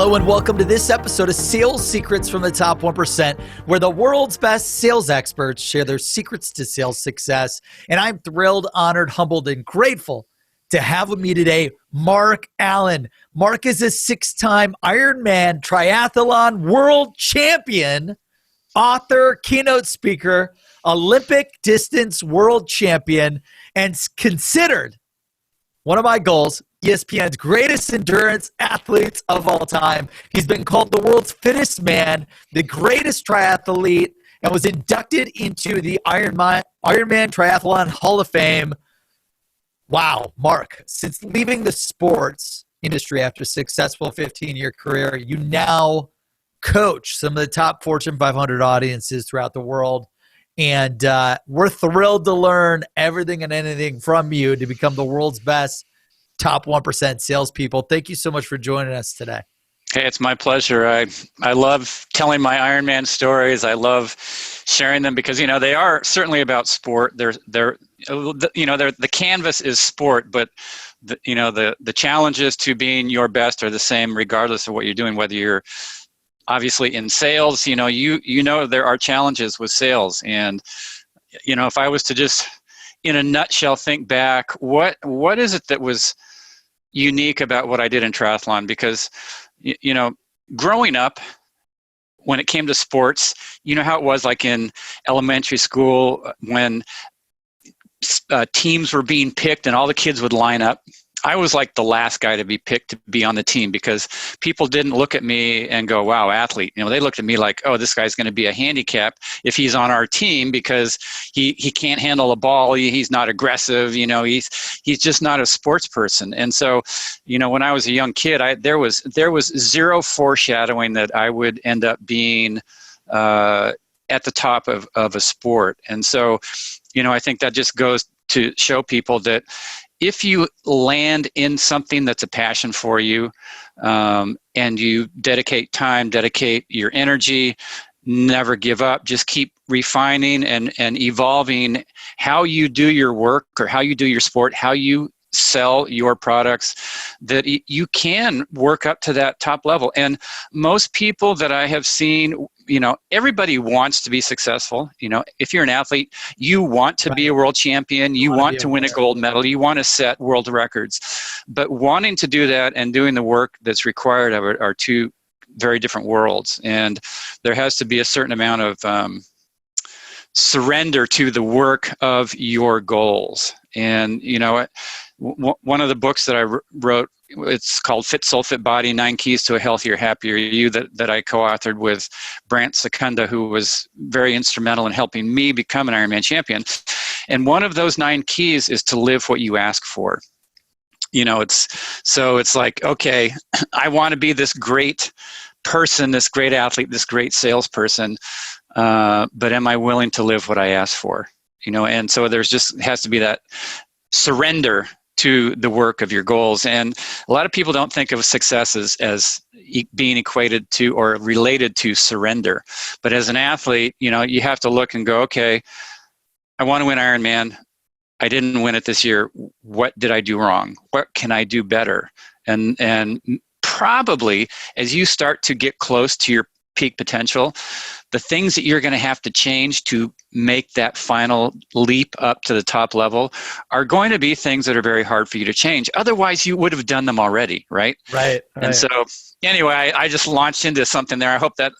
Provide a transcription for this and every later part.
Hello and welcome to this episode of Sales Secrets from the Top 1%, where the world's best sales experts share their secrets to sales success. And I'm thrilled, honored, humbled, and grateful to have with me today Mark Allen. Mark is a six-time Ironman Triathlon World Champion, author, keynote speaker, Olympic distance world champion, and considered one of my goals, ESPN's greatest endurance athletes of all time. He's been called the world's fittest man, the greatest triathlete, and was inducted into the Ironman Triathlon Hall of Fame. Wow, Mark, since leaving the sports industry after a successful 15-year career, you now coach some of the top Fortune 500 audiences throughout the world. And we're thrilled to learn everything and anything from you to become the world's best top 1% salespeople. Thank you so much for joining us today. Hey, it's my pleasure. I love telling my Ironman stories. I love sharing them because, they are certainly about sport. The canvas is sport, but the challenges to being your best are the same regardless of what you're doing, whether you're obviously in sales. There are challenges with sales. And, if I was to just in a nutshell think back, what is it that was unique about what I did in triathlon? Because, growing up, when it came to sports, how it was like in elementary school when teams were being picked and all the kids would line up. I was like the last guy to be picked to be on the team because people didn't look at me and go, wow, athlete. They looked at me like, oh, this guy's going to be a handicap if he's on our team because he can't handle a ball. He's not aggressive. He's just not a sports person. And so, when I was a young kid, there was zero foreshadowing that I would end up being at the top of a sport. And so, I think that just goes to show people that if you land in something that's a passion for you, and you dedicate time, dedicate your energy, never give up, just keep refining and evolving how you do your work or how you do your sport, how you sell your products, that you can work up to that top level. And most people that I have seen, everybody wants to be successful. If you're an athlete, you want to be a world champion, you want to win a gold medal, you want to set world records. But wanting to do that and doing the work that's required of it are two very different worlds. And there has to be a certain amount of surrender to the work of your goals. And, one of the books that I wrote, it's called Fit Soul, Fit Body, 9 Keys to a Healthier, Happier You, that I co-authored with Brant Secunda, who was very instrumental in helping me become an Ironman champion. And one of those 9 keys is to live what you ask for. It's like, okay, I want to be this great person, this great athlete, this great salesperson, but am I willing to live what I ask for? And so there's just has to be that surrender to the work of your goals. And a lot of people don't think of success as being equated to or related to surrender. But as an athlete, you have to look and go, okay, I want to win Ironman. I didn't win it this year. What did I do wrong? What can I do better? And probably as you start to get close to your peak potential, the things that you're going to have to change to make that final leap up to the top level are going to be things that are very hard for you to change. Otherwise, you would have done them already, right? Right. And so, anyway, I just launched into something there. I hope that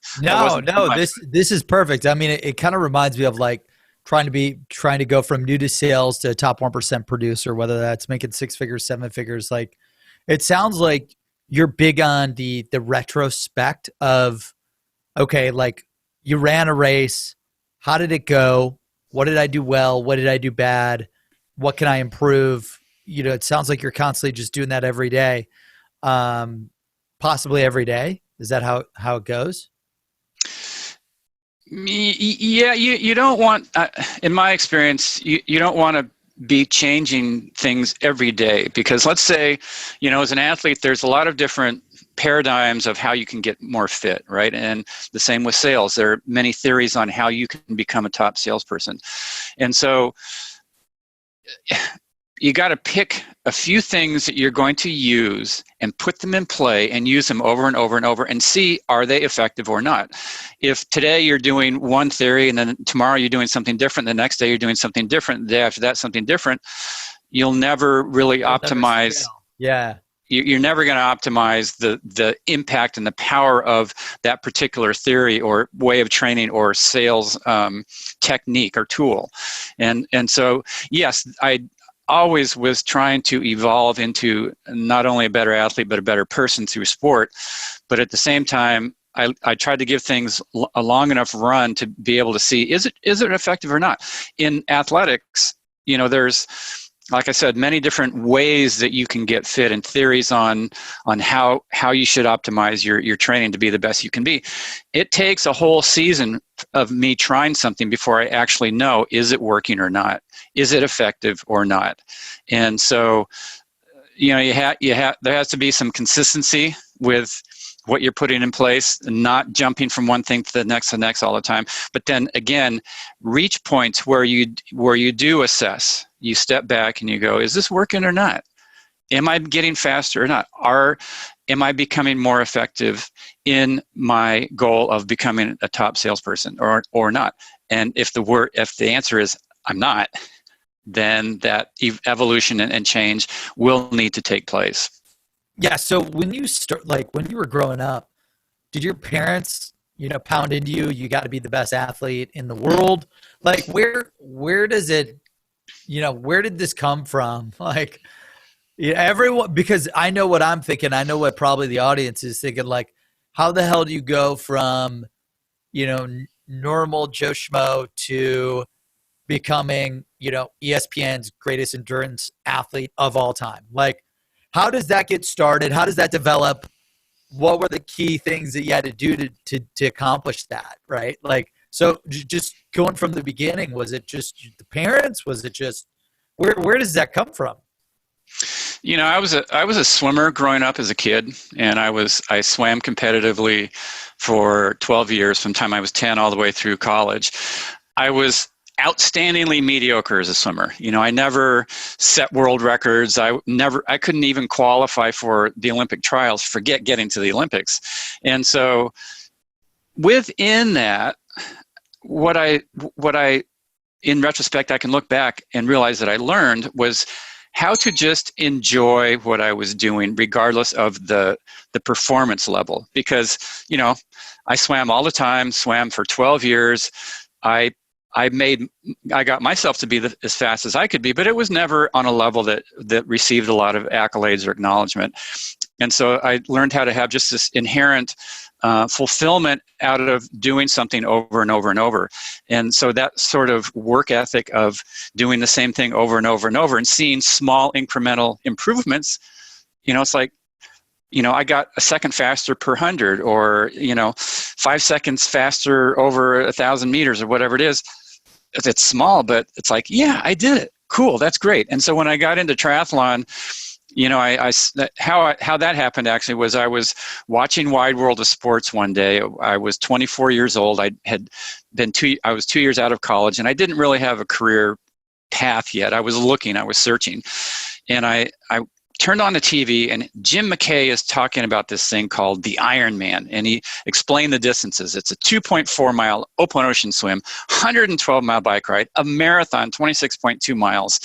this is perfect. I mean, it kind of reminds me of like trying to go from new to sales to a top 1% producer, whether that's making 6 figures, 7 figures. Like, it sounds like you're big on the retrospect of, okay, like you ran a race. How did it go? What did I do well? What did I do bad? What can I improve? It sounds like you're constantly just doing that every day. Possibly every day. Is that how it goes? Yeah, you don't want, in my experience, you don't want to be changing things every day because let's say, as an athlete, there's a lot of different paradigms of how you can get more fit, right? And the same with sales. There are many theories on how you can become a top salesperson. And so you got to pick a few things that you're going to use and put them in play and use them over and over and over and see, are they effective or not? If today you're doing one theory and then tomorrow you're doing something different, the next day you're doing something different, the day after that something different, you'll never really optimize. Yeah. You're never going to optimize the impact and the power of that particular theory or way of training or sales technique or tool. And so, yes, I always was trying to evolve into not only a better athlete, but a better person through sport. But at the same time, I tried to give things a long enough run to be able to see, is it effective or not? In athletics, there's, like I said, many different ways that you can get fit and theories on how you should optimize your training to be the best you can be. It takes a whole season of me trying something before I actually know, is it working or not? Is it effective or not? And so, there has to be some consistency with what you're putting in place, not jumping from one thing to the next all the time. But then again, reach points where you do assess. You step back and you go, is this working or not? Am I getting faster or not? Am I becoming more effective in my goal of becoming a top salesperson or not? And if the answer is I'm not, then that evolution and change will need to take place. Yeah. So when you when you were growing up, did your parents, pound into you, you got to be the best athlete in the world? Like where does it, where did this come from? Like, everyone, because I know what I'm thinking. I know what probably the audience is thinking, like, how the hell do you go from, normal Joe Schmo to becoming, ESPN's greatest endurance athlete of all time? Like, how does that get started? How does that develop? What were the key things that you had to do to accomplish that, right? Like, so just going from the beginning, was it just the parents? Was it just, where does that come from? I was a swimmer growing up as a kid, and I swam competitively for 12 years from the time I was 10 all the way through college. I was outstandingly mediocre as a swimmer. I never set world records. I couldn't even qualify for the Olympic trials, forget getting to the Olympics. And so within that, what I, in retrospect, I can look back and realize that I learned was how to just enjoy what I was doing, regardless of the performance level. Because, I swam all the time, swam for 12 years. I got myself to be as fast as I could be, but it was never on a level that received a lot of accolades or acknowledgement. And so I learned how to have just this inherent fulfillment out of doing something over and over and over. And so that sort of work ethic of doing the same thing over and over and over and seeing small incremental improvements, it's like, I got a second faster per 100 or, 5 seconds faster over 1,000 meters or whatever it is. It's small, but it's like, yeah, I did it. Cool. That's great. And so when I got into triathlon, how that happened actually was I was watching Wide World of Sports one day. I was 24 years old. I was 2 years out of college, and I didn't really have a career path yet. I was searching, and I turned on the TV, and Jim McKay is talking about this thing called the Ironman, and he explained the distances. It's a 2.4 mile open ocean swim, 112 mile bike ride, a marathon, 26.2 miles.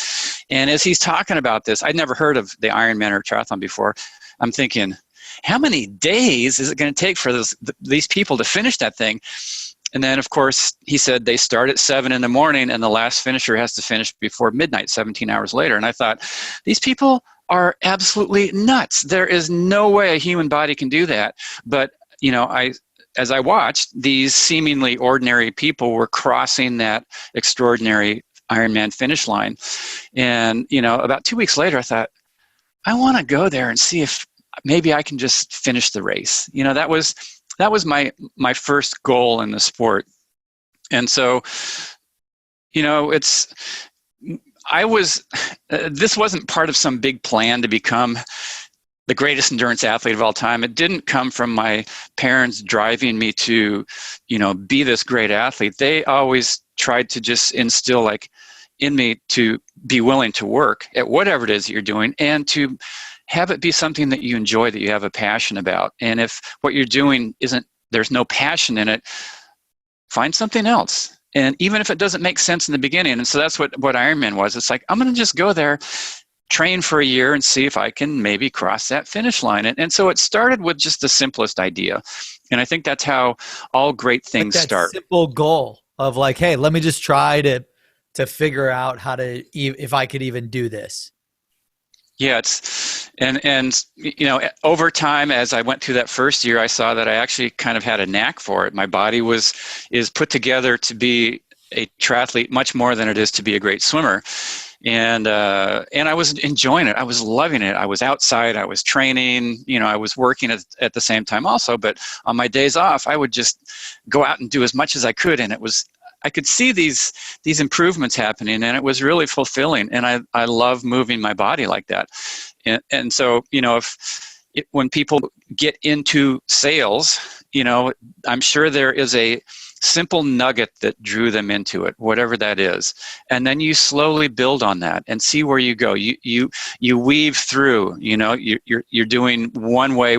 And as he's talking about this, I'd never heard of the Ironman or triathlon before. I'm thinking, how many days is it going to take for these people to finish that thing? And then, of course, he said they start at 7 in the morning, and the last finisher has to finish before midnight, 17 hours later. And I thought, these people are absolutely nuts. There is no way a human body can do that. But, as I watched, these seemingly ordinary people were crossing that extraordinary Ironman finish line. And, about 2 weeks later, I thought, I want to go there and see if maybe I can just finish the race. That was my first goal in the sport. And so, this wasn't part of some big plan to become the greatest endurance athlete of all time. It didn't come from my parents driving me to, be this great athlete. They always tried to just instill, like, in me to be willing to work at whatever it is that you're doing, and to have it be something that you enjoy, that you have a passion about. And if what you're doing there's no passion in it, find something else. And even if it doesn't make sense in the beginning, and so that's what Ironman was. It's like, I'm going to just go there, train for a year, and see if I can maybe cross that finish line. And so it started with just the simplest idea. And I think that's how all great things start. Simple goal of like, hey, let me just try to figure out if I could even do this. Yeah, and over time, as I went through that first year, I saw that I actually kind of had a knack for it. My body is put together to be a triathlete much more than it is to be a great swimmer. And I was enjoying it. I was loving it. I was outside. I was training. I was working at the same time also. But on my days off, I would just go out and do as much as I could. And I could see these improvements happening, and it was really fulfilling. And I love moving my body like that. And so, when people get into sales, I'm sure there is a simple nugget that drew them into it, whatever that is. And then you slowly build on that and see where you go. You weave through, you're doing one way,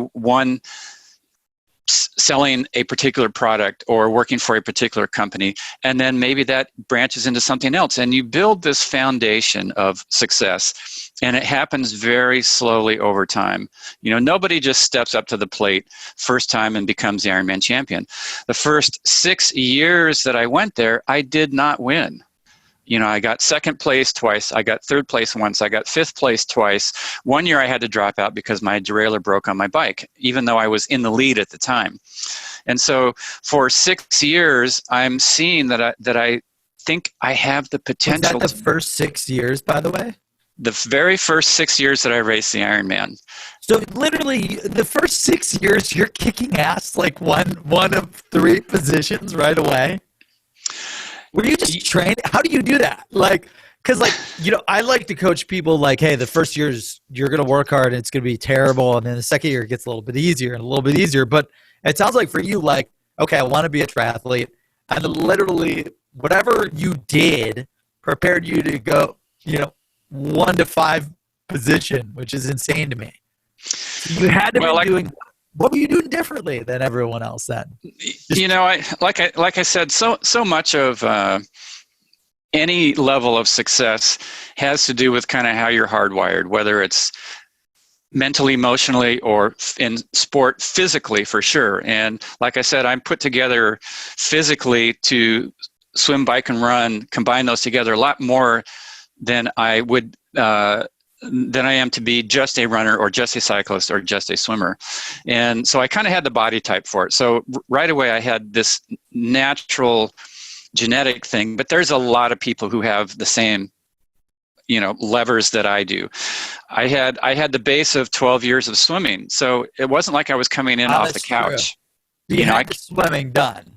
selling a particular product or working for a particular company, and then maybe that branches into something else, and you build this foundation of success, and it happens very slowly over time. Nobody just steps up to the plate first time and becomes the Ironman champion. The first 6 years that I went there, I did not win. I got second place twice. I got third place once. I got fifth place twice. 1 year I had to drop out because my derailleur broke on my bike, even though I was in the lead at the time. And so for 6 years, I'm seeing that I think I have the potential. Was that the first 6 years, by the way? The very first 6 years that I raced the Ironman. So literally the first 6 years, you're kicking ass like one of three positions right away? Were you just trained? How do you do that? Because I like to coach people like, hey, the first years you're going to work hard and it's going to be terrible. And then the second year it gets a little bit easier and a little bit easier. But it sounds like for you, like, okay, I want to be a triathlete. And literally whatever you did prepared you to go, 1 to 5 position, which is insane to me. You had to be doing. What were you doing differently than everyone else then? Like I said, so much of any level of success has to do with kind of how you're hardwired, whether it's mentally, emotionally, or in sport, physically, for sure. And like I said, I'm put together physically to swim, bike, and run, combine those together a lot more than I would than I am to be just a runner or just a cyclist or just a swimmer. And so I kind of had the body type for it. So right away I had this natural genetic thing, but there's a lot of people who have the same, levers that I do. I had the base of 12 years of swimming. So it wasn't like I was coming in off the couch. True. You had swimming done.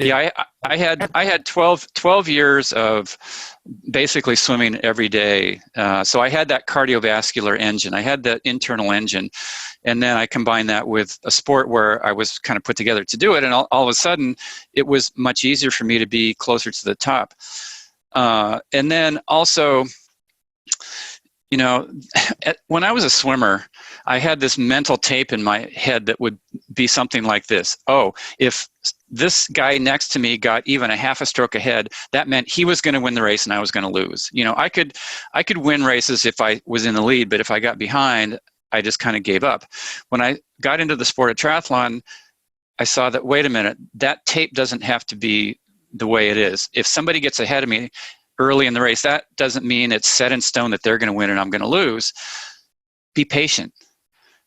Yeah, I had 12 years of basically swimming every day. So I had that cardiovascular engine. I had that internal engine. And then I combined that with a sport where I was kind of put together to do it. And all of a sudden, it was much easier for me to be closer to the top. And then also, when I was a swimmer, I had this mental tape in my head that would be something like this. Oh, if this guy next to me got even a half a stroke ahead, that meant he was going to win the race and I was going to lose. I could win races if I was in the lead, but if I got behind, I just kind of gave up. When I got into the sport of triathlon, I saw that, wait a minute, that tape doesn't have to be the way it is. If somebody gets ahead of me early in the race, that doesn't mean it's set in stone that they're going to win and I'm going to lose. Be patient.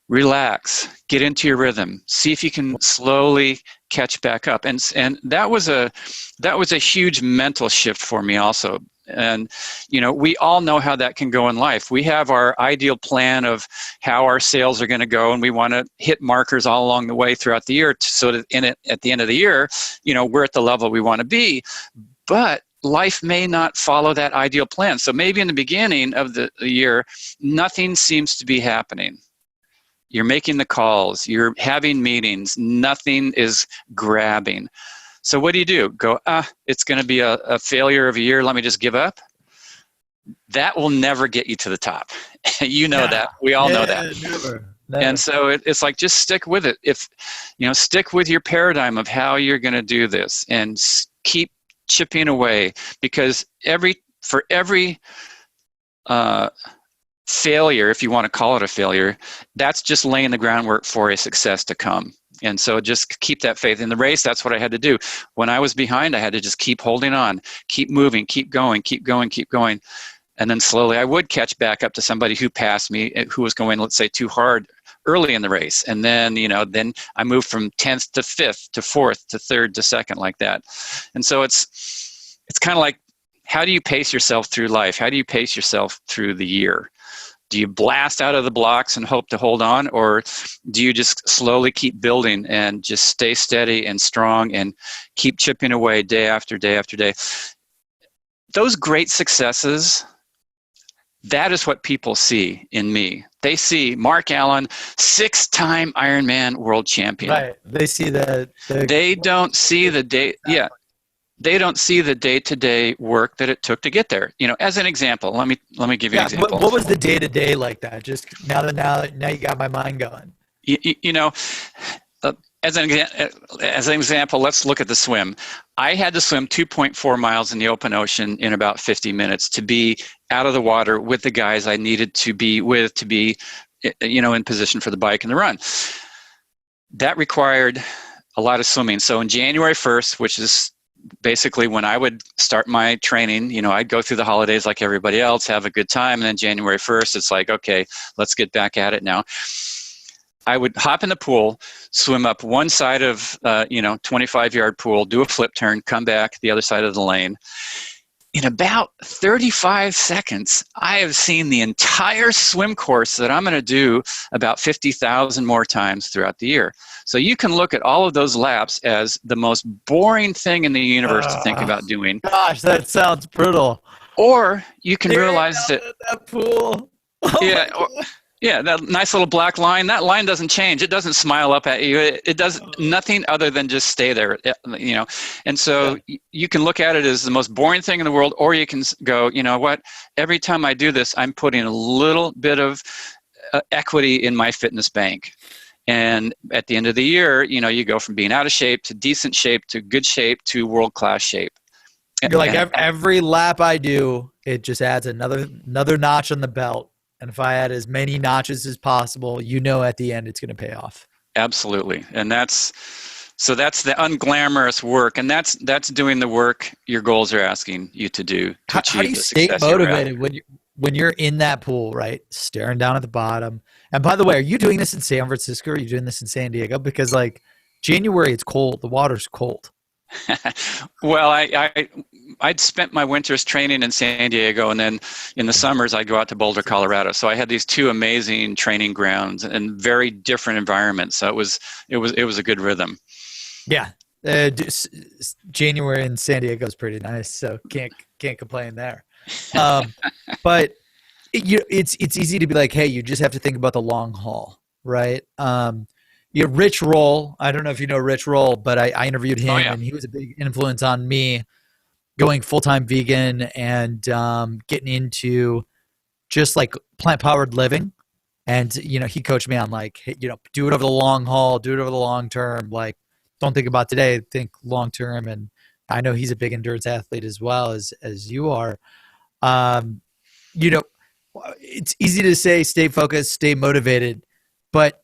Relax, get into your rhythm, see if you can slowly catch back up. And that was a huge mental shift for me also. And, we all know how that can go in life. We have our ideal plan of how our sales are going to go, and we want to hit markers all along the way throughout the year so that at the end of the year, we're at the level we want to be. But life may not follow that ideal plan. So maybe in the beginning of the year, nothing seems to be happening. You're making the calls, you're having meetings, nothing is grabbing. So what do? Go, it's going to be a failure of a year, let me just give up? that will never get you to the top. You know that. We all know that. Never. And so it's like, just stick with it. If, stick with your paradigm of how you're going to do this, and keep chipping away, because for every failure, if you want to call it a failure, that's just laying the groundwork for a success to come. And so just keep that faith. In the race, that's what I had to do. When I was behind, I had to just keep holding on, keep moving, keep going. And then slowly I would catch back up to somebody who passed me, who was going, let's say, too hard early in the race. And then, then I moved from 10th to 5th to 4th to 3rd to 2nd, like that. And so it's kind of like, how do you pace yourself through life? How do you pace yourself through the year? Do you blast out of the blocks and hope to hold on? Or do you just slowly keep building and just stay steady and strong and keep chipping away day after day after day? Those great successes, that is what people see in me. They see Mark Allen, 6-time Ironman World Champion. Right. They see that. They don't see the day. Yeah. They don't see the day-to-day work that it took to get there. As an example, let me give you an example. What was the day-to-day like that? Just now you got my mind going. As an example, let's look at the swim. I had to swim 2.4 miles in the open ocean in about 50 minutes to be out of the water with the guys I needed to be with, to be, in position for the bike and the run. That required a lot of swimming. So in January 1st, which is basically when I would start my training, I'd go through the holidays like everybody else, have a good time. And then January 1st, it's like, okay, let's get back at it now. I would hop in the pool, swim up one side of, 25-yard pool, do a flip turn, come back the other side of the lane. In about 35 seconds, I have seen the entire swim course that I'm going to do about 50,000 more times throughout the year. So you can look at all of those laps as the most boring thing in the universe to think about doing. Gosh, that sounds brutal. Or you can realize that pool. Yeah, that nice little black line, that line doesn't change. It doesn't smile up at you. It does nothing other than just stay there, And so you can look at it as the most boring thing in the world, or you can go, you know what, every time I do this, I'm putting a little bit of equity in my fitness bank. And at the end of the year, you go from being out of shape to decent shape to good shape to world-class shape. You're like, every lap I do, it just adds another notch on the belt. And if I add as many notches as possible, at the end it's going to pay off. Absolutely. And that's the unglamorous work. And that's doing the work your goals are asking you to do to achieve how do you the stay success motivated when you're in that pool, right? Staring down at the bottom. And by the way, are you doing this in San Francisco? Or are you doing this in San Diego? Because January, it's cold. The water's cold. Well, I'd spent my winters training in San Diego, and then in the summers I'd go out to Boulder, Colorado. So I had these two amazing training grounds and very different environments. So it was a good rhythm. Yeah, January in San Diego is pretty nice, so can't complain there. But it's easy to be like, hey, you just have to think about the long haul, right? Rich Roll, I don't know if you know Rich Roll, but I interviewed him, and he was a big influence on me going full-time vegan and getting into just plant-powered living. And, he coached me on hey, do it over the long haul, do it over the long term. Don't think about today, think long-term. And I know he's a big endurance athlete as well as you are. It's easy to say, stay focused, stay motivated, but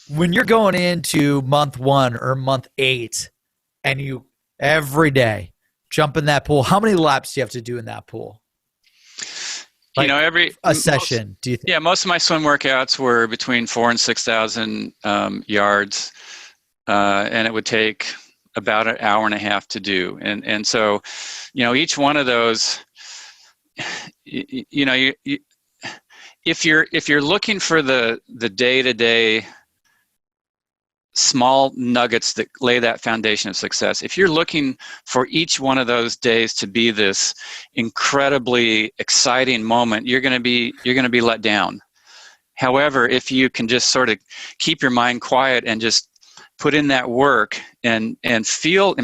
when you're going into month 1 or month 8 and you every day jump in that pool, how many laps do you have to do in that pool? Every session, do you think? Yeah, most of my swim workouts were between 4,000 and 6,000 yards, and it would take about an hour and a half to do. And so, each one of those, if you're looking for the day-to-day small nuggets that lay that foundation of success, if you're looking for each one of those days to be this incredibly exciting moment, you're going to be let down. However, if you can just sort of keep your mind quiet and just put in that work and feel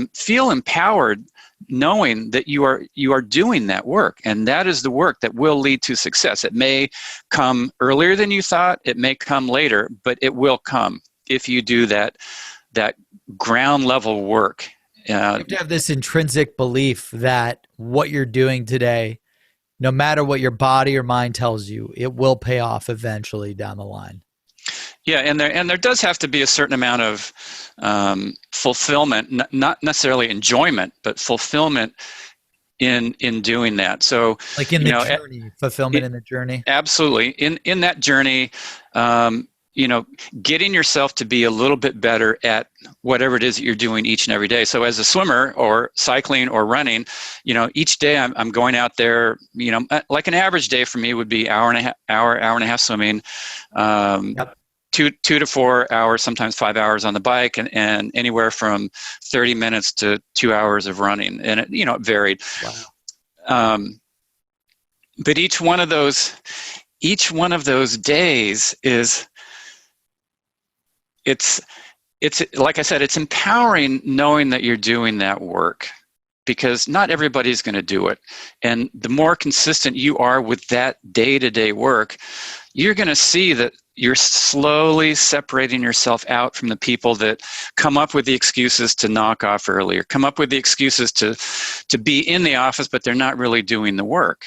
empowered knowing that you are doing that work, and that is the work that will lead to success. It may come earlier than you thought, it may come later, but it will come if you do that ground level work. You have to have this intrinsic belief that what you're doing today, no matter what your body or mind tells you, it will pay off eventually down the line. Yeah, and there does have to be a certain amount of fulfillment, not necessarily enjoyment, but fulfillment in doing that. So, like in the journey, fulfillment in the journey. Absolutely, in that journey, getting yourself to be a little bit better at whatever it is that you're doing each and every day. So as a swimmer or cycling or running, each day I'm going out there, like an average day for me would be hour and a half swimming, yep. 2 to 4 hours, sometimes 5 hours on the bike, and anywhere from 30 minutes to 2 hours of running. And it varied. Wow. But each one of those days is, it's like I said, it's empowering knowing that you're doing that work, because not everybody's going to do it. And the more consistent you are with that day-to-day work, you're going to see that you're slowly separating yourself out from the people that come up with the excuses to knock off early, or come up with the excuses to be in the office, but they're not really doing the work.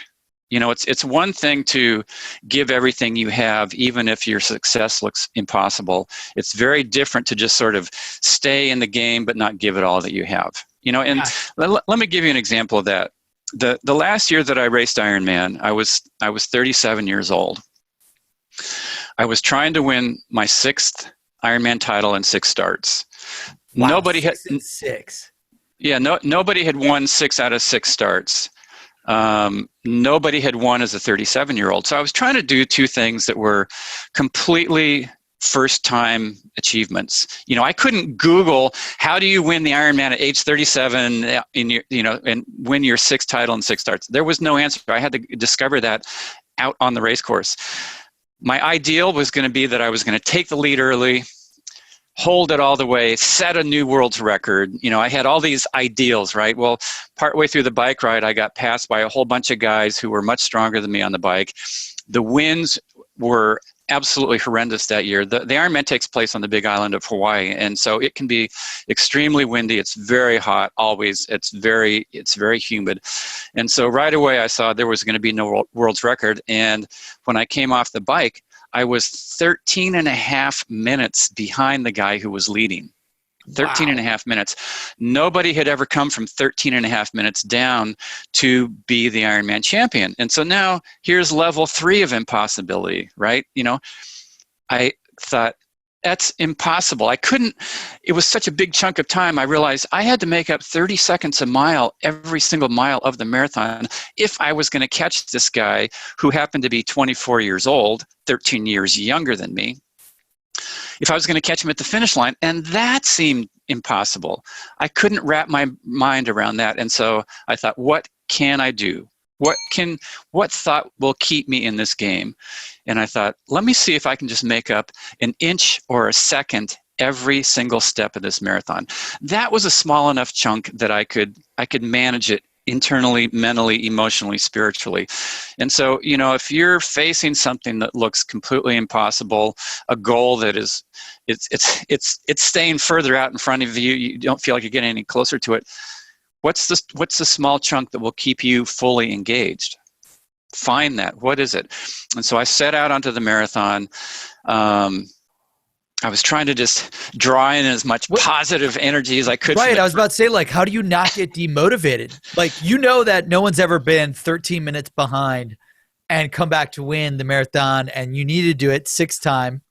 It's one thing to give everything you have, even if your success looks impossible. It's very different to just sort of stay in the game, but not give it all that you have. And let me give you an example of that. The last year that I raced Ironman, I was 37 years old. I was trying to win my 6th Ironman title in 6 starts. Wow, nobody had 6. Yeah, nobody had won 6 out of 6 starts. Nobody had won as a 37-year-old. So I was trying to do 2 things that were completely first-time achievements. I couldn't Google how do you win the Ironman at age 37 and win your 6th title in 6 starts. There was no answer. I had to discover that out on the race course. My ideal was going to be that I was going to take the lead early, hold it all the way, set a new world's record. I had all these ideals, right? Well, partway through the bike ride, I got passed by a whole bunch of guys who were much stronger than me on the bike. The winds were absolutely horrendous that year. The Ironman takes place on the Big Island of Hawaii, and so it can be extremely windy. It's very hot always. It's very humid. And so right away I saw there was going to be no world's record. And when I came off the bike, I was 13 and a half minutes behind the guy who was leading. 13 and a half minutes. Nobody had ever come from 13 and a half minutes down to be the Ironman champion. And so now here's level 3 of impossibility, right? I thought, that's impossible. It was such a big chunk of time. I realized I had to make up 30 seconds a mile every single mile of the marathon if I was going to catch this guy who happened to be 24 years old, 13 years younger than me. If I was going to catch him at the finish line, and that seemed impossible. I couldn't wrap my mind around that. And so I thought, what can I do? What thought will keep me in this game? And I thought, let me see if I can just make up an inch or a second every single step of this marathon. That was a small enough chunk that I could manage it internally, mentally, emotionally, spiritually. And so, if you're facing something that looks completely impossible, a goal that is, it's staying further out in front of you, you don't feel like you're getting any closer to it. What's the small chunk that will keep you fully engaged? Find that. What is it? And so I set out onto the marathon. I was trying to just draw in as much positive energy as I could. Right. I was about to say, how do you not get demotivated? That no one's ever been 13 minutes behind and come back to win the marathon, and you need to do it 6th time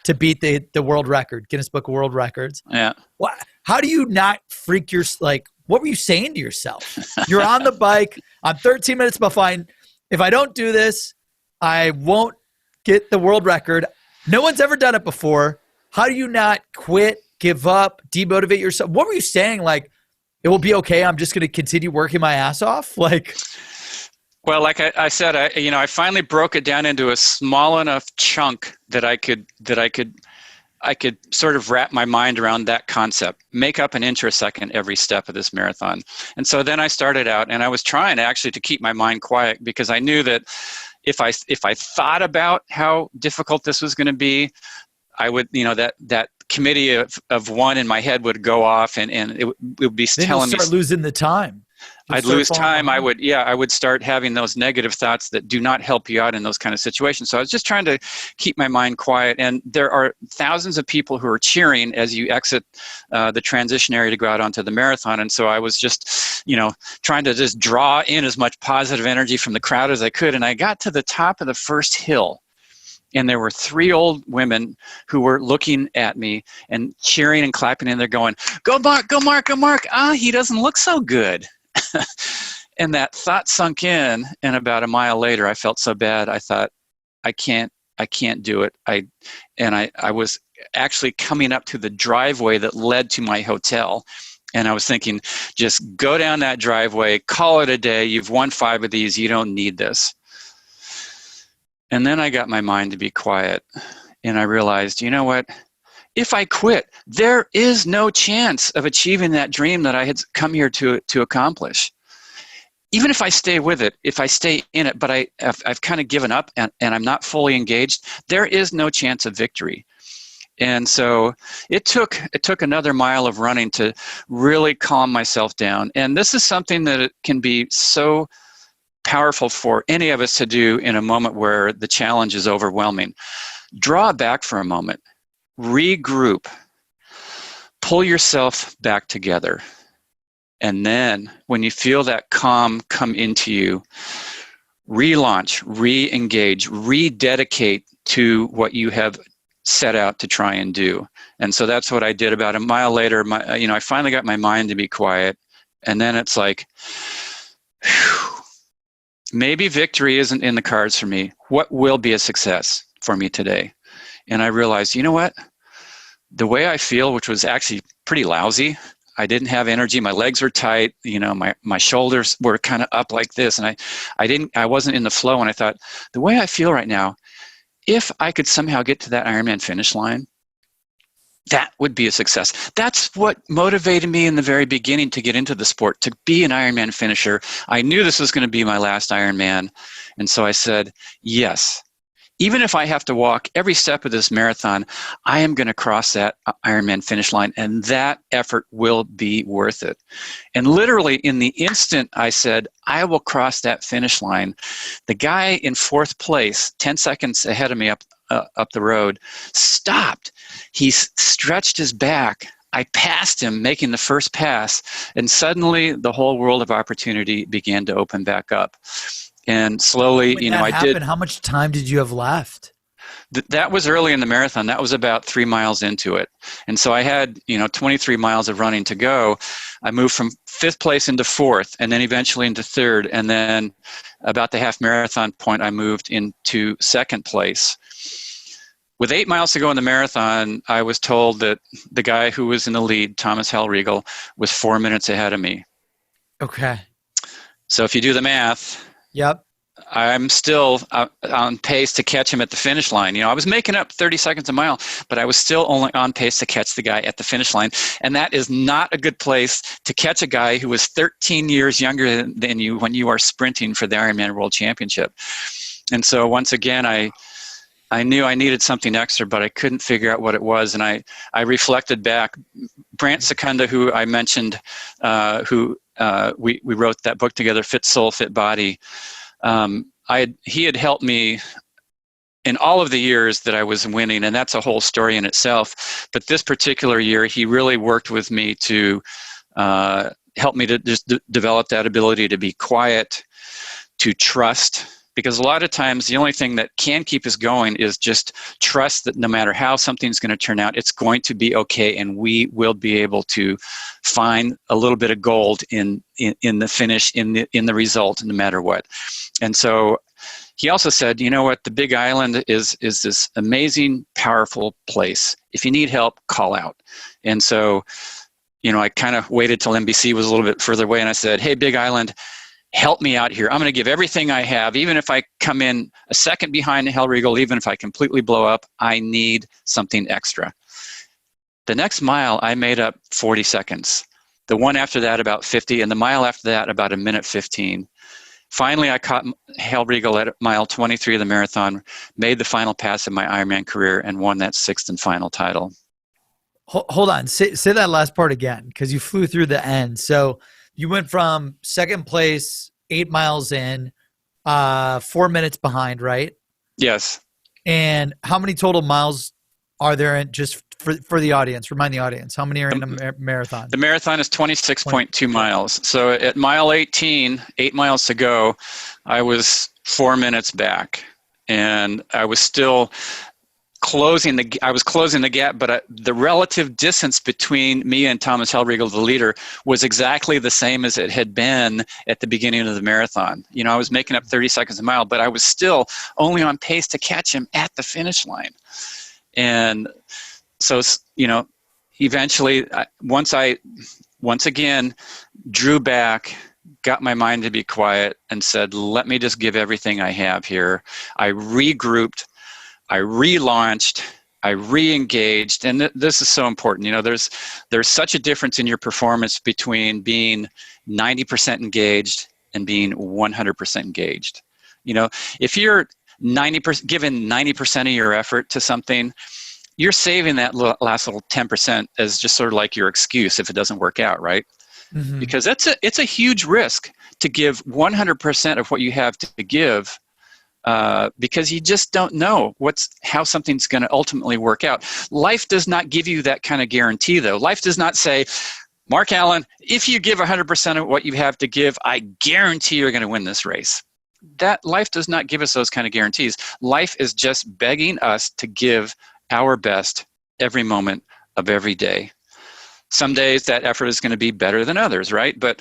to beat the world record, Guinness Book of World Records. Yeah. How do you not freak what were you saying to yourself? You're on the bike. I'm 13 minutes behind. If I don't do this, I won't get the world record. No one's ever done it before. How do you not quit, give up, demotivate yourself? What were you saying? It will be okay. I'm just going to continue working my ass off. Well, like I said, I finally broke it down into a small enough chunk that I could I could sort of wrap my mind around that concept, make up an inch or a second every step of this marathon. And so then I started out, and I was trying actually to keep my mind quiet, because I knew that if I thought about how difficult this was going to be, I would, that committee of one in my head would go off, and it would be then telling me. Then you'll start losing the time. I'd lose time. I would start having those negative thoughts that do not help you out in those kind of situations. So I was just trying to keep my mind quiet. And there are thousands of people who are cheering as you exit the transition area to go out onto the marathon. And so I was just, trying to just draw in as much positive energy from the crowd as I could. And I got to the top of the first hill, and there were 3 old women who were looking at me and cheering and clapping, and they're going, "Go Mark, go Mark, go Mark. He doesn't look so good." And that thought sunk in, and about a mile later, I felt so bad. I thought, I can't do it. I was actually coming up to the driveway that led to my hotel, and I was thinking, just go down that driveway, call it a day. You've won 5 of these. You don't need this. And then I got my mind to be quiet, and I realized, you know what? If I quit, there is no chance of achieving that dream that I had come here to accomplish. Even if I stay with it, if I stay in it, but I've kind of given up and I'm not fully engaged, there is no chance of victory. And so it took another mile of running to really calm myself down. And this is something that it can be so powerful for any of us to do in a moment where the challenge is overwhelming. Draw back for a moment. Regroup, pull yourself back together. And then when you feel that calm come into you, relaunch, re-engage, rededicate to what you have set out to try and do. And so that's what I did. About a mile later, I finally got my mind to be quiet. And then it's like, whew, maybe victory isn't in the cards for me. What will be a success for me today? And I realized, you know what? The way I feel, which was actually pretty lousy, I didn't have energy. My legs were tight. My shoulders were kind of up like this, and I wasn't in the flow. And I thought, the way I feel right now, if I could somehow get to that Ironman finish line, that would be a success. That's what motivated me in the very beginning to get into the sport, to be an Ironman finisher. I knew this was going to be my last Ironman, and so I said, yes. Even if I have to walk every step of this marathon, I am going to cross that Ironman finish line, and that effort will be worth it. And literally in the instant I said, I will cross that finish line, the guy in 4th place, 10 seconds ahead of me up the road, stopped. He stretched his back. I passed him making the first pass, and suddenly the whole world of opportunity began to open back up. And slowly, I did. How much time did you have left? That was early in the marathon. That was about 3 miles into it. And so I had, 23 miles of running to go. I moved from 5th place into 4th, and then eventually into 3rd. And then about the half marathon point, I moved into 2nd place. With 8 miles to go in the marathon, I was told that the guy who was in the lead, Thomas Hellriegel, was 4 minutes ahead of me. Okay. So if you do the math, yep, I'm still on pace to catch him at the finish line. I was making up 30 seconds a mile, but I was still only on pace to catch the guy at the finish line. And that is not a good place to catch a guy who was 13 years younger than you when you are sprinting for the Ironman World Championship. And so once again, I knew I needed something extra, but I couldn't figure out what it was. And I reflected back. Brant Secunda, who I mentioned, we wrote that book together, Fit Soul, Fit Body. He had helped me in all of the years that I was winning, and that's a whole story in itself. But this particular year, he really worked with me to help me to just develop that ability to be quiet, to trust. Because a lot of times the only thing that can keep us going is just trust that no matter how something's going to turn out, it's going to be okay, and we will be able to find a little bit of gold in the finish, in the result, no matter what. And so he also said, you know what, the Big Island is this amazing, powerful place. If you need help, call out. And so, I kind of waited till NBC was a little bit further away, and I said, hey, Big Island, help me out here. I'm going to give everything I have. Even if I come in a second behind Hellriegel, even if I completely blow up, I need something extra. The next mile, I made up 40 seconds. The one after that, about 50, and the mile after that, about 1:15. Finally, I caught Hellriegel at mile 23 of the marathon, made the final pass of my Ironman career, and won that sixth and final title. Hold on. Say that last part again, because you flew through the end. So you went from second place, 8 miles in, 4 minutes behind, right? Yes. And how many total miles are there in, just for the audience? Remind the audience, how many are in a marathon? The marathon is 26.2 miles. So at mile 18, 8 miles to go, I was 4 minutes back. And I was still closing the gap, but the relative distance between me and Thomas Hellriegel, the leader, was exactly the same as it had been at the beginning of the marathon. You know, I was making up 30 seconds a mile, but I was still only on pace to catch him at the finish line. And so, you know, eventually, once again drew back, got my mind to be quiet, and said, let me just give everything I have here. I regrouped, I relaunched, I re-engaged, and this is so important. You know, there's such a difference in your performance between being 90% engaged and being 100% engaged. You know, if you're 90% given 90% of your effort to something, you're saving that last little 10% as just sort of like your excuse if it doesn't work out, right? Mm-hmm. Because it's a huge risk to give 100% of what you have to give, because you just don't know how something's going to ultimately work out. Life does not give you that kind of guarantee, though. Life does not say, Mark Allen, if you give 100% of what you have to give, I guarantee you're going to win this race. That life does not give us those kind of guarantees. Life is just begging us to give our best every moment of every day. Some days that effort is going to be better than others, right? But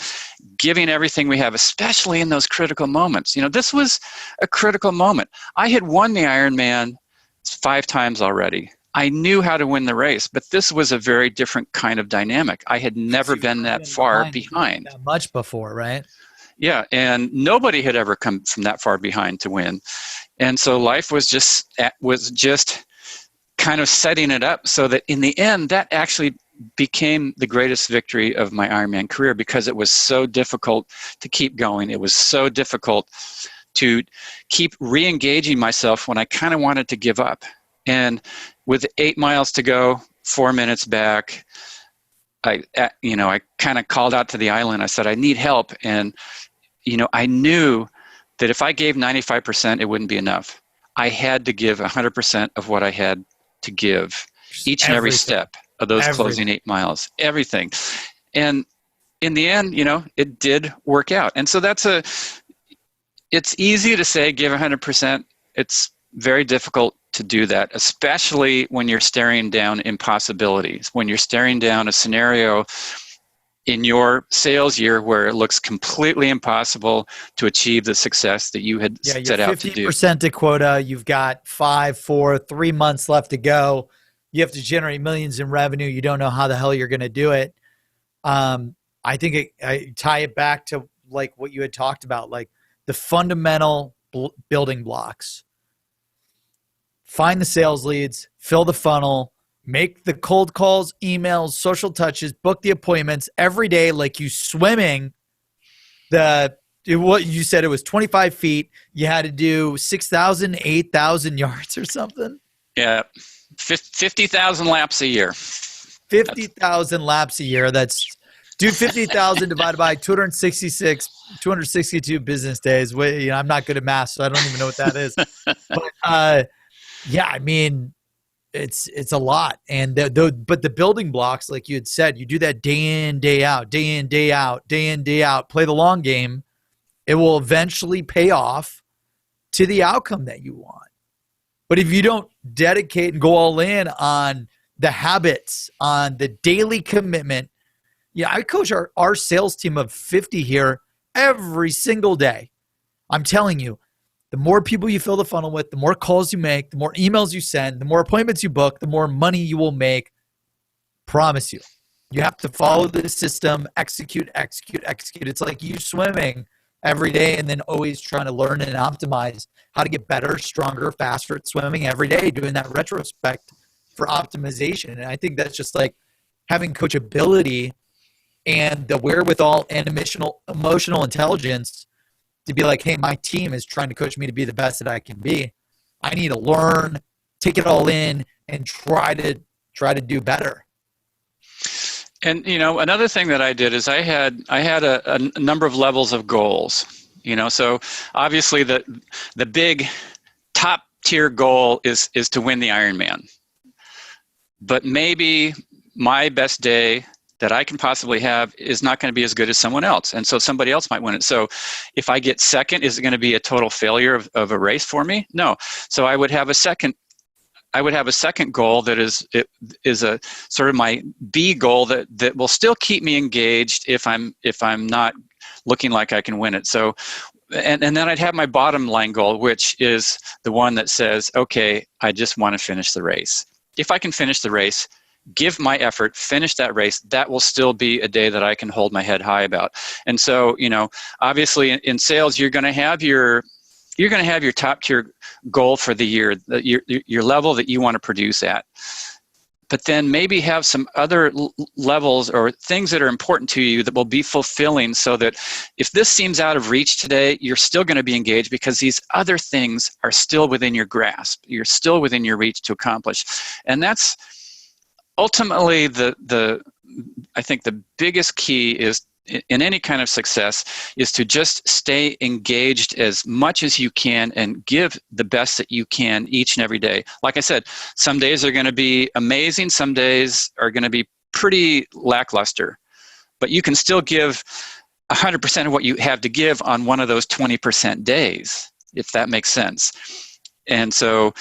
giving everything we have, especially in those critical moments. You know, this was a critical moment. I had won the Ironman 5 times already. I knew how to win the race, but this was a very different kind of dynamic. I had never been that far behind. That much before, right? Yeah, and nobody had ever come from that far behind to win. And so life was just kind of setting it up so that in the end, that actually became the greatest victory of my Ironman career, because it was so difficult to keep going. It was so difficult to keep re-engaging myself when I kind of wanted to give up. And with 8 miles to go, 4 minutes back, I kind of called out to the island. I said, I need help. And, you know, I knew that if I gave 95%, it wouldn't be enough. I had to give 100% of what I had to give each and every step of those closing 8 miles, everything. And in the end, you know, it did work out. And so it's easy to say give 100%. It's very difficult to do that, especially when you're staring down impossibilities, when you're staring down a scenario in your sales year where it looks completely impossible to achieve the success that you had set out to do. 50% to quota. You've got 5, 4, 3 months left to go. You have to generate millions in revenue. You don't know how the hell you're going to do it. I think I tie it back to like what you had talked about, like the fundamental building blocks. Find the sales leads, fill the funnel, make the cold calls, emails, social touches, book the appointments every day like you swimming. What you said, it was 25 feet. You had to do 6,000, 8,000 yards or something. Yeah, 50,000 laps a year. 50,000 laps a year. That's, dude, 50,000 divided by 262 business days. You know, I'm not good at math, so I don't even know what that is. But yeah, I mean, it's a lot. And but the building blocks, like you had said, you do that day in, day out, day in, day out, day in, day out, play the long game. It will eventually pay off to the outcome that you want. But if you don't dedicate and go all in on the habits, on the daily commitment, yeah, I coach our sales team of 50 here every single day. I'm telling you, the more people you fill the funnel with, the more calls you make, the more emails you send, the more appointments you book, the more money you will make. Promise you. You have to follow the system, execute. It's like you swimming every day and then always trying to learn and optimize how to get better, stronger, faster at swimming every day, doing that retrospect for optimization. And I think that's just like having coachability and the wherewithal and emotional intelligence to be like, hey, my team is trying to coach me to be the best that I can be. I need to learn, take it all in, and try to do better. And another thing that I did is I had a number of levels of goals. So obviously the big top tier goal is to win the Ironman. But maybe my best day that I can possibly have is not going to be as good as someone else. And so somebody else might win it. So if I get second, is it going to be a total failure of a race for me? No. So I would have a second goal that is a sort of my B goal that will still keep me engaged if I'm not looking like I can win it. So and then I'd have my bottom line goal, which is the one that says, okay, I just want to finish the race. If I can finish the race, give my effort, finish that race, that will still be a day that I can hold my head high about. And so, obviously in sales, you're going to have your top tier goal for the year, your level that you want to produce at. But then maybe have some other levels or things that are important to you that will be fulfilling, so that if this seems out of reach today, you're still going to be engaged because these other things are still within your grasp. You're still within your reach to accomplish. And that's ultimately I think the biggest key is in any kind of success is to just stay engaged as much as you can and give the best that you can each and every day. Like I said, some days are going to be amazing. Some days are going to be pretty lackluster, but you can still give 100% of what you have to give on one of those 20% days, if that makes sense. And so,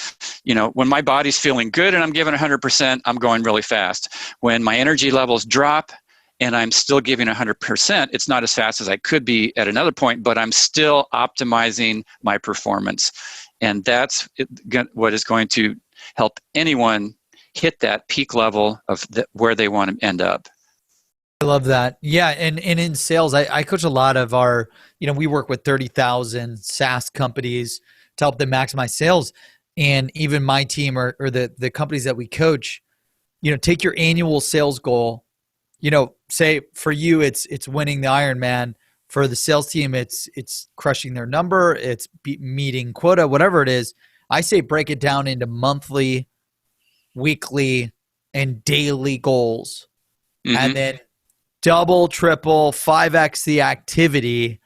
when my body's feeling good and I'm giving 100%, I'm going really fast. When my energy levels drop and I'm still giving 100%, it's not as fast as I could be at another point, but I'm still optimizing my performance. And that's what is going to help anyone hit that peak level of where they want to end up. I love that. Yeah. And in sales, I coach a lot of our, we work with 30,000 SaaS companies to help them maximize sales. And even my team or the companies that we coach, take your annual sales goal. Say for you, it's winning the Ironman. For the sales team, it's crushing their number, it's meeting quota, whatever it is. I say break it down into monthly, weekly, and daily goals. Mm-hmm. And then double, triple, 5x the activity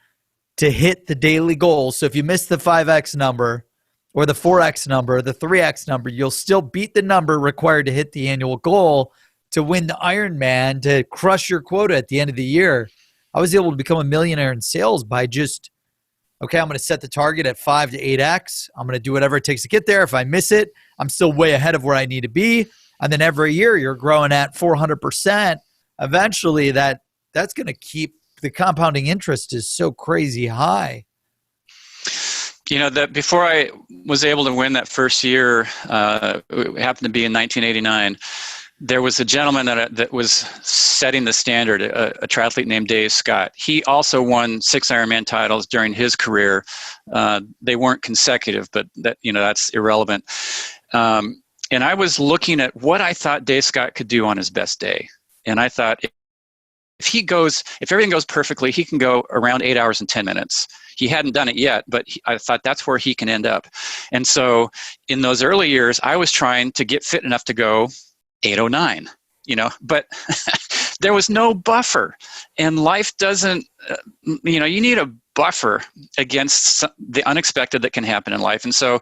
to hit the daily goals. So if you miss the 5x number or the 4x number, the 3x number, you'll still beat the number required to hit the annual goal to win the Ironman, to crush your quota at the end of the year. I was able to become a millionaire in sales by just, okay, I'm going to set the target at 5 to 8x. I'm going to do whatever it takes to get there. If I miss it, I'm still way ahead of where I need to be. And then every year you're growing at 400%. Eventually that's going to keep the compounding interest is so crazy high. That before I was able to win that first year, it happened to be in 1989. There was a gentleman that was setting the standard, a triathlete named Dave Scott. He also won 6 Ironman titles during his career. They weren't consecutive, but that's irrelevant. And I was looking at what I thought Dave Scott could do on his best day. And I thought, if everything goes perfectly, he can go around 8 hours and 10 minutes. He hadn't done it yet, but I thought that's where he can end up. And so in those early years, I was trying to get fit enough to go 8:09, but there was no buffer, and life doesn't, you need a buffer against the unexpected that can happen in life. And so,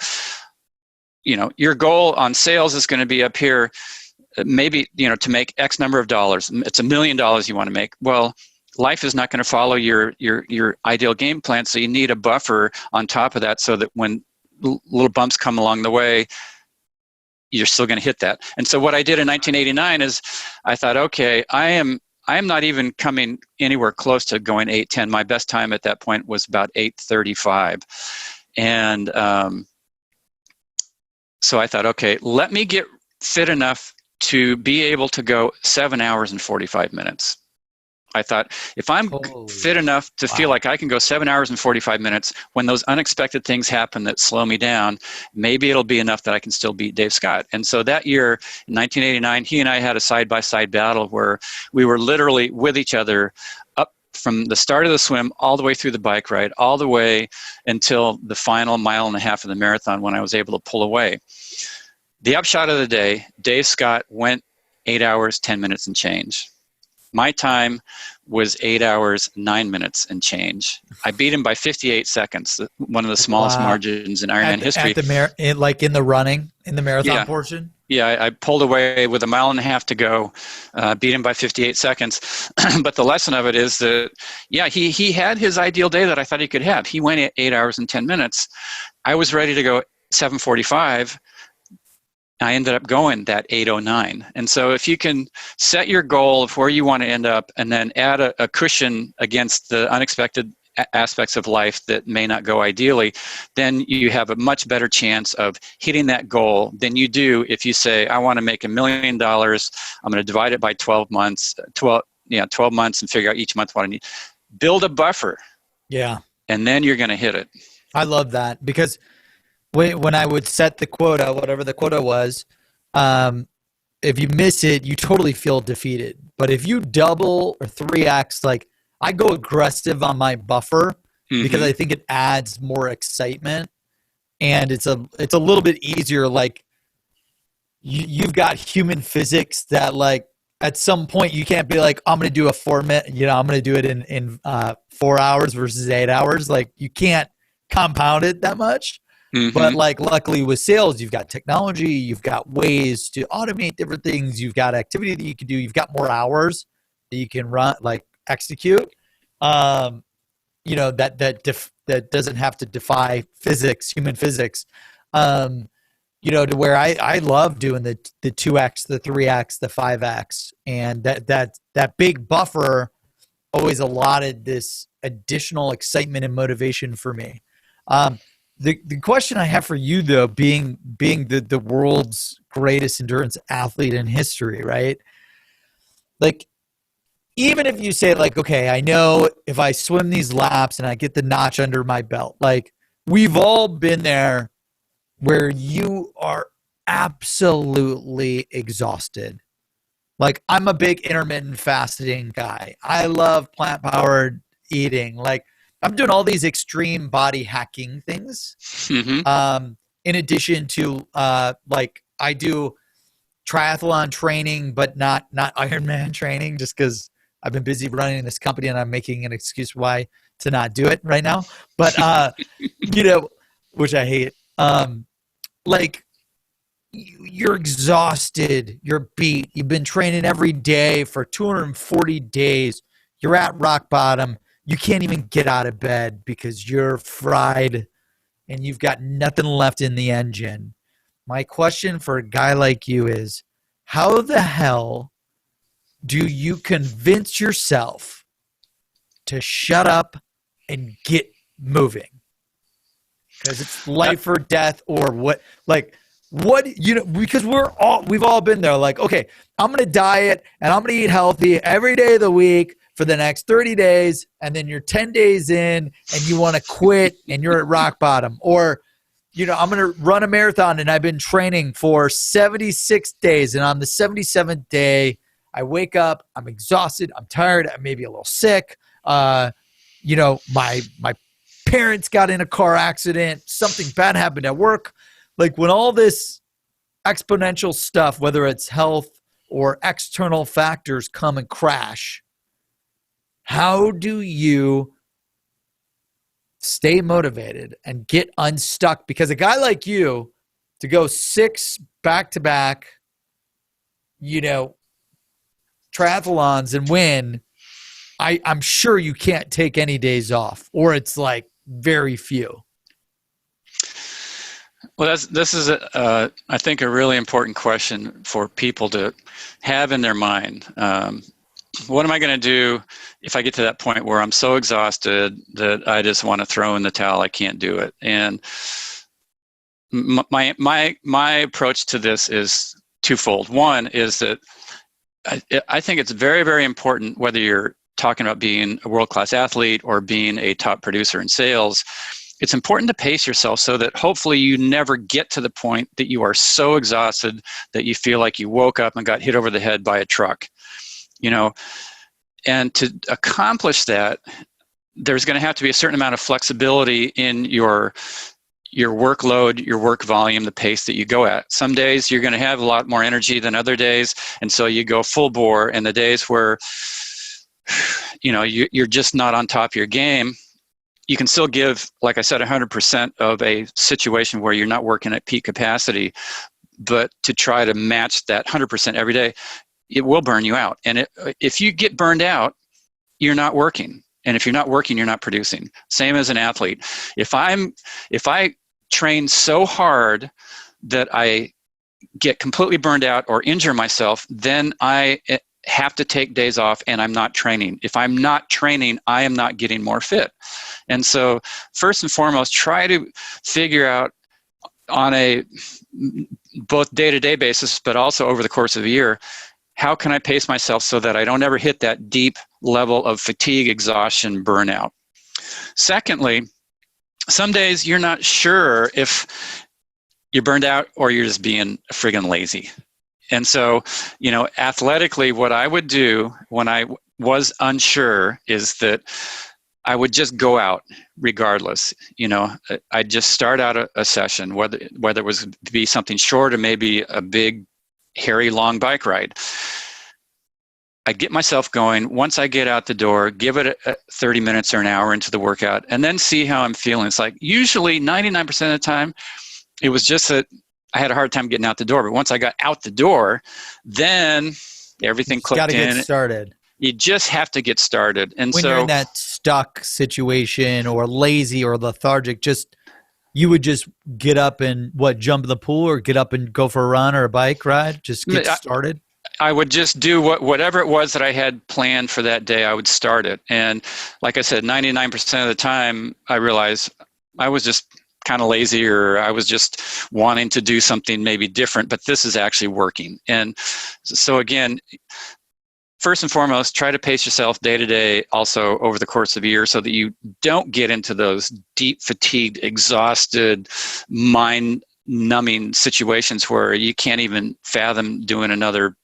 your goal on sales is going to be up here, maybe, to make X number of dollars. It's $1 million you want to make. Well, life is not going to follow your ideal game plan. So you need a buffer on top of that so that when little bumps come along the way, you're still going to hit that. And so what I did in 1989 is I thought, okay, I am not even coming anywhere close to going 8:10. My best time at that point was about 8:35. And so I thought, okay, let me get fit enough to be able to go 7 hours and 45 minutes. I thought, if I'm fit enough to feel like I can go 7 hours and 45 minutes, when those unexpected things happen that slow me down, maybe it'll be enough that I can still beat Dave Scott. And so that year, in 1989, he and I had a side-by-side battle where we were literally with each other up from the start of the swim all the way through the bike ride, all the way until the final mile and a half of the marathon when I was able to pull away. The upshot of the day, Dave Scott went 8 hours, 10 minutes and change. My time was 8 hours, 9 minutes and change. I beat him by 58 seconds, one of the smallest margins in Ironman history. In the marathon portion? Yeah, I pulled away with a mile and a half to go, beat him by 58 seconds. But the lesson of it is that, he had his ideal day that I thought he could have. He went 8 hours and 10 minutes. I was ready to go 7:45. I ended up going that 8:09. And so if you can set your goal of where you want to end up and then add a cushion against the unexpected aspects of life that may not go ideally, then you have a much better chance of hitting that goal than you do if you say, I want to make $1 million. I'm going to divide it by 12 months, 12 months and figure out each month what I need. Build a buffer. Yeah. And then you're going to hit it. I love that, because when I would set the quota, whatever the quota was, if you miss it, you totally feel defeated. But if you double or 3x, like, I go aggressive on my buffer because I think it adds more excitement, and it's a little bit easier. Like, you've got human physics that, like, at some point you can't be like, I'm going to do a 4 minute, I'm going to do it in 4 hours versus 8 hours. Like, you can't compound it that much. But like, luckily with sales, you've got technology, you've got ways to automate different things, you've got activity that you can do, you've got more hours that you can run, like, execute. That doesn't have to defy physics, human physics. To where I love doing the 2x, the 3x, the 5x, and that big buffer always allotted this additional excitement and motivation for me. The question I have for you, though, being the world's greatest endurance athlete in history, right? Like, even if you say, like, okay, I know if I swim these laps and I get the notch under my belt, like, we've all been there where you are absolutely exhausted. Like, I'm a big intermittent fasting guy. I love plant-powered eating. Like, I'm doing all these extreme body hacking things. In addition to, like, I do triathlon training, but not Ironman training, just because I've been busy running this company and I'm making an excuse why to not do it right now. But, which I hate. Like, you're exhausted. You're beat. You've been training every day for 240 days. You're at rock bottom. You can't even get out of bed because you're fried and you've got nothing left in the engine. My question for a guy like you is, how the hell do you convince yourself to shut up and get moving? Because it's life or death, or what? Like, what, because we've all been there. Like, okay, I'm going to diet and I'm going to eat healthy every day of the week for the next 30 days, and then you're 10 days in and you want to quit and you're at rock bottom. Or, I'm going to run a marathon and I've been training for 76 days, and on the 77th day, I wake up, I'm exhausted, I'm tired, I'm maybe a little sick. My parents got in a car accident, something bad happened at work. Like, when all this exponential stuff, whether it's health or external factors, come and crash, how do you stay motivated and get unstuck? Because a guy like you, to go 6 back-to-back, triathlons and win, I'm sure you can't take any days off, or it's like very few. Well, this is, I think, a really important question for people to have in their mind. What am I going to do if I get to that point where I'm so exhausted that I just want to throw in the towel? I can't do it. And my approach to this is twofold. One is that I think it's very, very important, whether you're talking about being a world-class athlete or being a top producer in sales, it's important to pace yourself so that hopefully you never get to the point that you are so exhausted that you feel like you woke up and got hit over the head by a truck. And to accomplish that, there's going to have to be a certain amount of flexibility in your workload, your work volume, the pace that you go at. Some days you're going to have a lot more energy than other days, and so you go full bore. And the days where you're just not on top of your game, you can still give, like I said, 100% of a situation where you're not working at peak capacity. But to try to match that 100% every day, it will burn you out. And if you get burned out, you're not working. And if you're not working, you're not producing. Same as an athlete. If I train so hard that I get completely burned out or injure myself, then I have to take days off and I'm not training. If I'm not training, I am not getting more fit. And so first and foremost, try to figure out on a both day-to-day basis, but also over the course of a year, how can I pace myself so that I don't ever hit that deep level of fatigue, exhaustion, burnout? Secondly, some days you're not sure if you're burned out or you're just being friggin' lazy. And so, athletically, what I would do when I was unsure is that I would just go out regardless. I'd just start out a session, whether it was to be something short or maybe a big, hairy, long bike ride. I get myself going. Once I get out the door, give it 30 minutes or an hour into the workout, and then see how I'm feeling. It's like usually 99% of the time, it was just that I had a hard time getting out the door. But once I got out the door, then everything clicked in. Got to get started. You just have to get started. And when you're in that stuck situation or lazy or lethargic, you would just get up and jump in the pool or get up and go for a run or a bike ride? Just get started? I would just do whatever it was that I had planned for that day. I would start it. And like I said, 99% of the time I realized I was just kind of lazy, or I was just wanting to do something maybe different, but this is actually working. And so again, first and foremost, try to pace yourself day to day, also over the course of a year, so that you don't get into those deep, fatigued, exhausted, mind-numbing situations where you can't even fathom doing another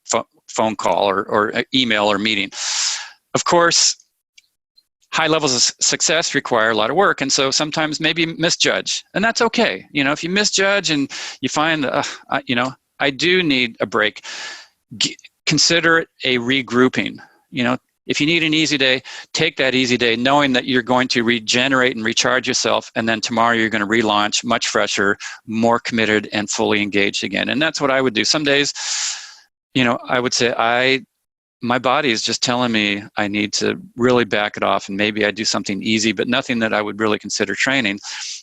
phone call or email or meeting. Of course, high levels of success require a lot of work, and so sometimes maybe misjudge, and that's okay. If you misjudge and you find, I do need a break, consider it a regrouping. If you need an easy day, take that easy day, knowing that you're going to regenerate and recharge yourself, and then tomorrow you're going to relaunch much fresher, more committed, and fully engaged again. And that's what I would do. Some days, I would say my body is just telling me I need to really back it off, and maybe I do something easy, but nothing that I would really consider training.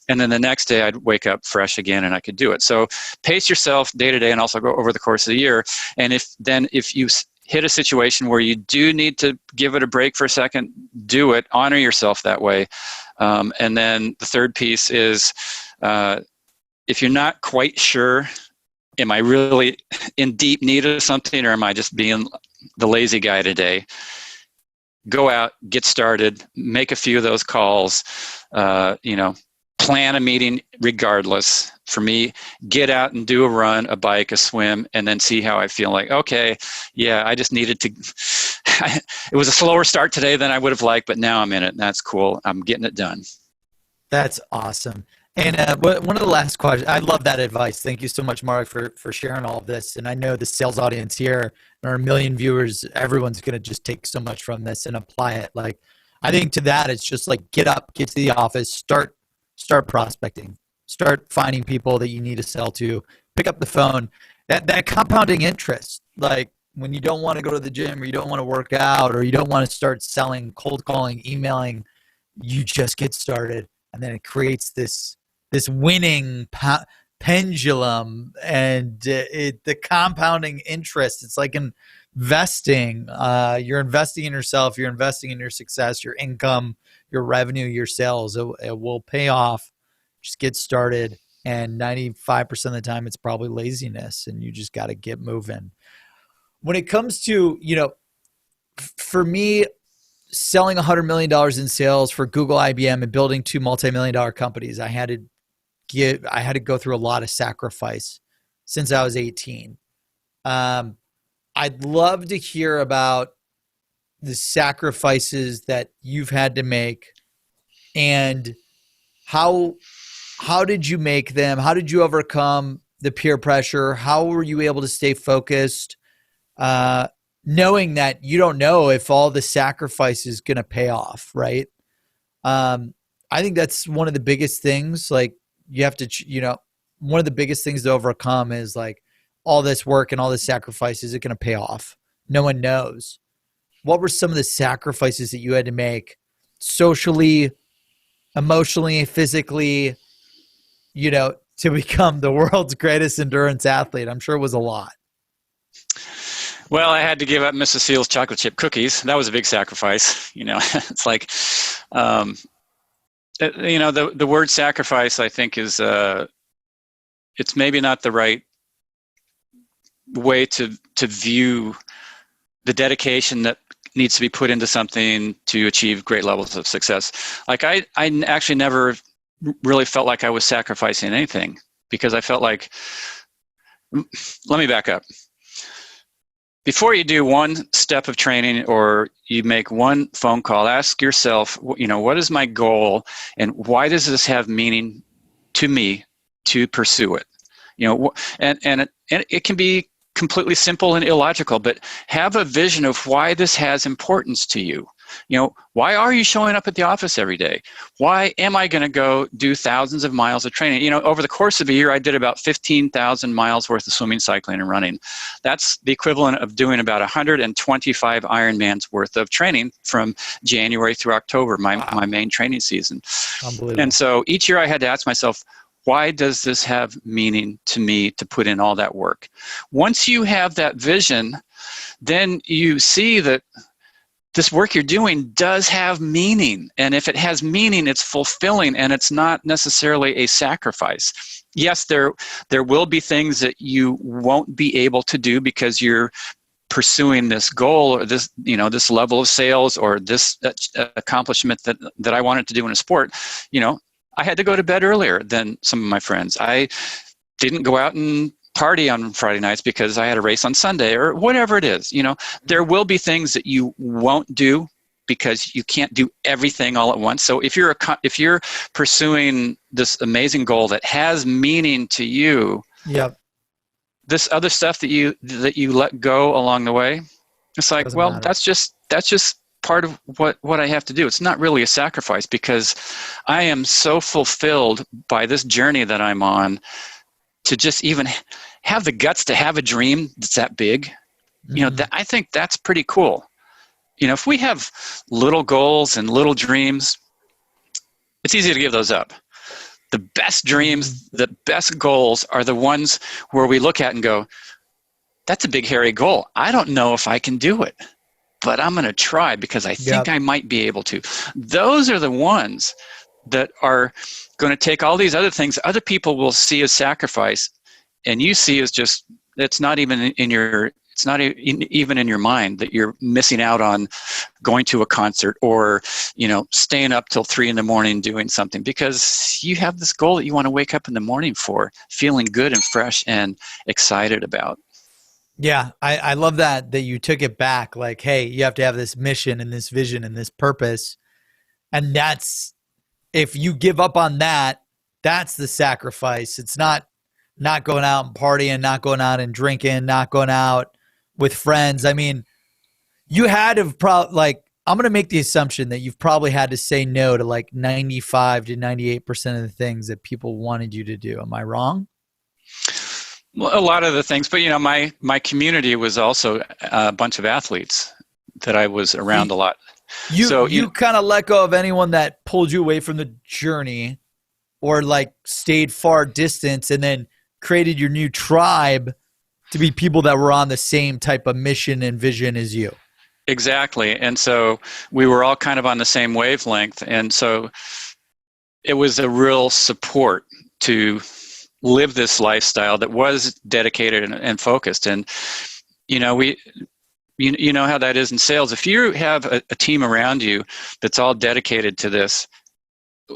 And then the next day I'd wake up fresh again and I could do it. So pace yourself day to day, and also go over the course of the year. And if you hit a situation where you do need to give it a break for a second, do it. Honor yourself that way. And then the third piece is, if you're not quite sure, am I really in deep need of something, or am I just being the lazy guy today? Go out, get started, make a few of those calls, plan a meeting regardless. For me, get out and do a run, a bike, a swim, and then see how I feel. Like, okay, yeah, I just needed to, it was a slower start today than I would have liked, but now I'm in it, and that's cool. I'm getting it done. That's awesome. And one of the last questions, I love that advice. Thank you so much, Mark, for sharing all of this. And I know the sales audience here, our 1 million viewers, everyone's going to just take so much from this and apply it. Like, I think to that, it's just like, get up, get to the office, start prospecting, start finding people that you need to sell to, pick up the phone. That compounding interest, like when you don't want to go to the gym, or you don't want to work out, or you don't want to start selling, cold calling, emailing, you just get started. And then it creates this winning pendulum, and the compounding interest. It's like investing. You're investing in yourself. You're investing in your success, your income, your revenue, your sales. It will pay off. Just get started. And 95% of the time, it's probably laziness, and you just got to get moving. When it comes to, for me, selling $100 million in sales for Google, IBM, and building two multi-million-dollar companies. I had to go through a lot of sacrifice since I was 18. I'd love to hear about the sacrifices that you've had to make and how did you make them? How did you overcome the peer pressure? How were you able to stay focused? Knowing that you don't know if all the sacrifice is going to pay off, right? I think that's one of the biggest things. Like you have to, one of the biggest things to overcome is like all this work and all this sacrifice. Is it going to pay off? No one knows. What were some of the sacrifices that you had to make socially, emotionally, physically, to become the world's greatest endurance athlete? I'm sure it was a lot. Well, I had to give up Mrs. Seal's chocolate chip cookies. That was a big sacrifice. It's like, the word sacrifice, I think, is it's maybe not the right way to view the dedication that needs to be put into something to achieve great levels of success. Like I actually never really felt like I was sacrificing anything, because I felt like, let me back up. Before you do one step of training or you make one phone call, ask yourself, what is my goal and why does this have meaning to me to pursue it? And it can be completely simple and illogical, but have a vision of why this has importance to you. Why are you showing up at the office every day? Why am I going to go do thousands of miles of training? Over the course of a year, I did about 15,000 miles worth of swimming, cycling, and running. That's the equivalent of doing about 125 Ironmans worth of training from January through October, my main training season. Unbelievable. And so each year I had to ask myself, why does this have meaning to me to put in all that work? Once you have that vision, then you see that this work you're doing does have meaning. And if it has meaning, it's fulfilling and it's not necessarily a sacrifice. Yes, there will be things that you won't be able to do because you're pursuing this goal or this, this level of sales or this accomplishment that I wanted to do in a sport. I had to go to bed earlier than some of my friends. I didn't go out and party on Friday nights because I had a race on Sunday or whatever it is. There will be things that you won't do because you can't do everything all at once. So if you're pursuing this amazing goal that has meaning to you, yep, this other stuff that you let go along the way, it's like, well, matter. that's just part of what I have to do. It's not really a sacrifice because I am so fulfilled by this journey that I'm on to just even have the guts to have a dream that's that big. I think that's pretty cool. If we have little goals and little dreams, it's easy to give those up. The best dreams, the best goals are the ones where we look at and go, that's a big, hairy goal. I don't know if I can do it, but I'm going to try because I think I might be able to. Those are the ones that are going to take all these other things other people will see as sacrifice, and you see as just, it's not even in your mind that you're missing out on going to a concert or, staying up till 3 a.m. doing something because you have this goal that you want to wake up in the morning for, feeling good and fresh and excited about. Yeah, I love that you took it back. Like, hey, you have to have this mission and this vision and this purpose. And if you give up on that, that's the sacrifice. It's not going out and partying, not going out and drinking, not going out with friends. I mean, you had to I'm going to make the assumption that you've probably had to say no to like 95 to 98% of the things that people wanted you to do. Am I wrong? Well, a lot of the things, but my community was also a bunch of athletes that I was around a lot. You kind of let go of anyone that pulled you away from the journey or like stayed far distance and then created your new tribe to be people that were on the same type of mission and vision as you. Exactly. And so we were all kind of on the same wavelength. And so it was a real support to live this lifestyle that was dedicated and focused. And, You know how that is in sales. If you have a team around you that's all dedicated to this,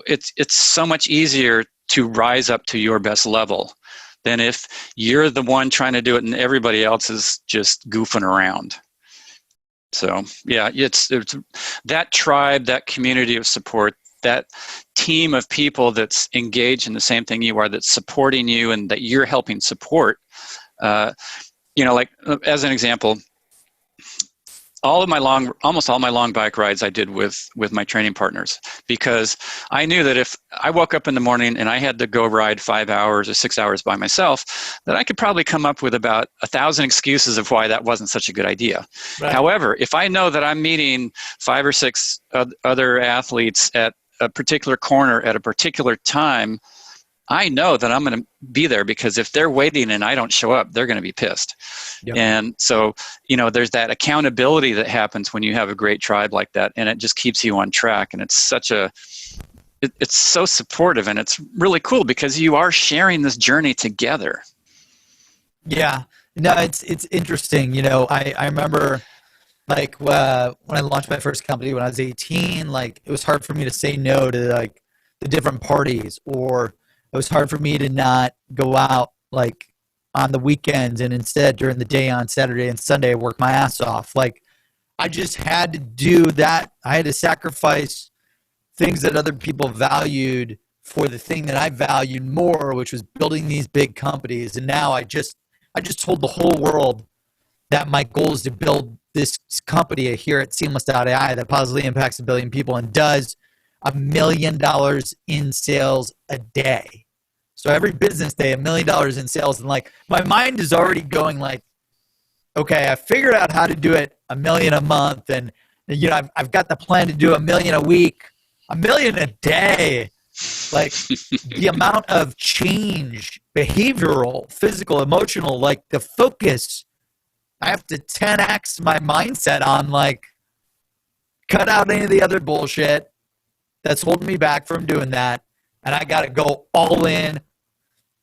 it's so much easier to rise up to your best level than if you're the one trying to do it and everybody else is just goofing around. So yeah, it's that tribe, that community of support, that team of people that's engaged in the same thing you are, that's supporting you and that you're helping support. Like as an example, almost all my long bike rides I did with my training partners, because I knew that if I woke up in the morning and I had to go ride 5 hours or 6 hours by myself, that I could probably come up with about 1,000 excuses of why that wasn't such a good idea. Right. However, if I know that I'm meeting 5 or 6 other athletes at a particular corner at a particular time, I know that I'm going to be there, because if they're waiting and I don't show up, they're going to be pissed. Yep. And so, there's that accountability that happens when you have a great tribe like that, and it just keeps you on track. And it's it's so supportive, and it's really cool because you are sharing this journey together. Yeah, no, it's interesting. I remember when I launched my first company when I was 18, it was hard for me to say no to the different parties, or it was hard for me to not go out on the weekends, and instead during the day on Saturday and Sunday work my ass off. I just had to do that. I had to sacrifice things that other people valued for the thing that I valued more, which was building these big companies. And now I just told the whole world that my goal is to build this company here at Seamless.ai that positively impacts 1 billion people and does $1 million in sales a day. So every business day, $1 million in sales. And my mind is already going okay, I figured out how to do it $1 million a month. And, I've got the plan to do $1 million a week, $1 million a day. The amount of change, behavioral, physical, emotional, the focus, I have to 10x my mindset on cut out any of the other bullshit that's holding me back from doing that. And I got to go all in,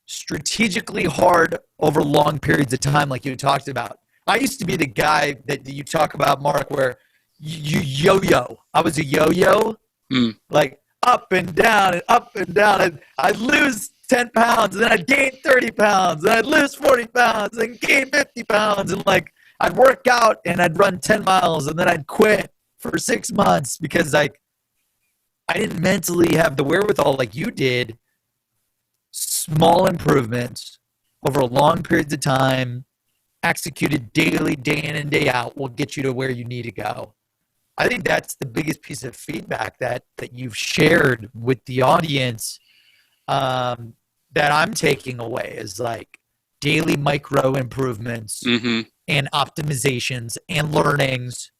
strategically hard over long periods of time, like you talked about. I used to be the guy that you talk about, Mark, where you yo-yo. I was a yo-yo, up and down and up and down. And I'd lose 10 pounds, and then I'd gain 30 pounds, and I'd lose 40 pounds, and gain 50 pounds. And I'd work out, and I'd run 10 miles, and then I'd quit for 6 months because I didn't mentally have the wherewithal like you did. Small improvements over long periods of time, executed daily, day in and day out, will get you to where you need to go. I think that's the biggest piece of feedback that you've shared with the audience that I'm taking away is daily micro improvements and optimizations and learnings.